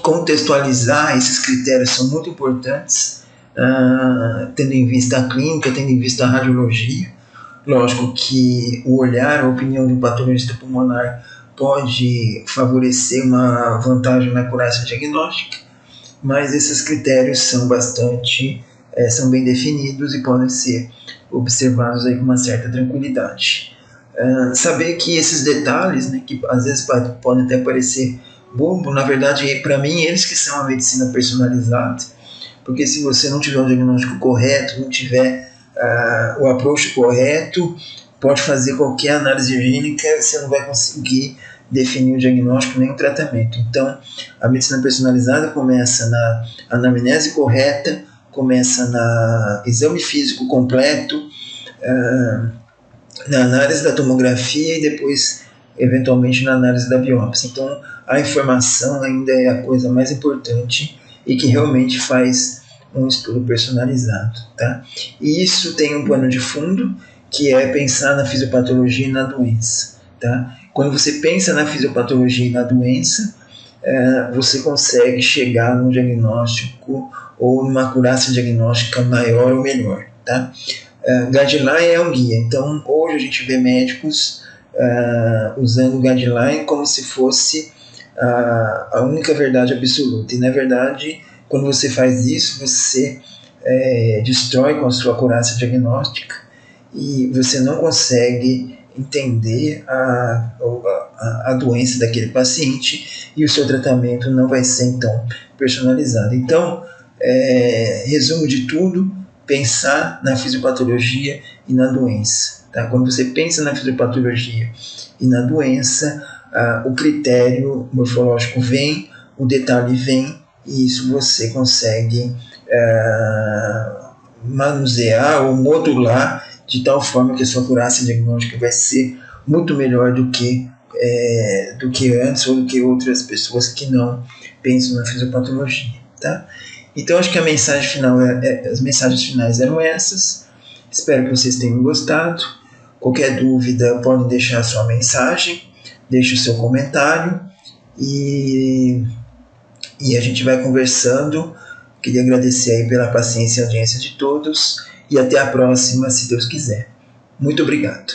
contextualizar esses critérios são muito importantes, tendo em vista a clínica, tendo em vista a radiologia. Lógico que o olhar, a opinião de um patologista pulmonar pode favorecer uma vantagem na acurácia diagnóstica, mas esses critérios são são bem definidos e podem ser observados aí com uma certa tranquilidade. Saber que esses detalhes, né, que às vezes podem até parecer bobo, na verdade, para mim, eles que são a medicina personalizada, porque se você não tiver o diagnóstico correto, não tiver o approach correto, pode fazer qualquer análise clínica, você não vai conseguir definir o diagnóstico nem o tratamento. Então, a medicina personalizada começa na anamnese correta, começa no exame físico completo, na análise da tomografia e depois, eventualmente, na análise da biópsia. Então, a informação ainda é a coisa mais importante e que realmente faz um estudo personalizado. Tá? E isso tem um pano de fundo, que é pensar na fisiopatologia e na doença. Tá? Quando você pensa na fisiopatologia e na doença, você consegue chegar num diagnóstico ou numa acurácia diagnóstica maior ou melhor. Tá? Guideline é um guia, então hoje a gente vê médicos usando o guideline como se fosse a única verdade absoluta, e na verdade, quando você faz isso, você destrói com a sua acurácia diagnóstica e você não consegue entender a doença daquele paciente e o seu tratamento não vai ser então personalizado. Então, resumo de tudo, pensar na fisiopatologia e na doença. Tá? Quando você pensa na fisiopatologia e na doença, o critério morfológico vem, o detalhe vem, e isso você consegue manusear ou modular de tal forma que a sua acurácia diagnóstica vai ser muito melhor do que antes ou do que outras pessoas que não pensam na fisiopatologia. Tá? Então, acho que a mensagem final as mensagens finais eram essas. Espero que vocês tenham gostado. Qualquer dúvida, pode deixar a sua mensagem, deixe o seu comentário e a gente vai conversando. Queria agradecer aí pela paciência e audiência de todos e até a próxima, se Deus quiser. Muito obrigado.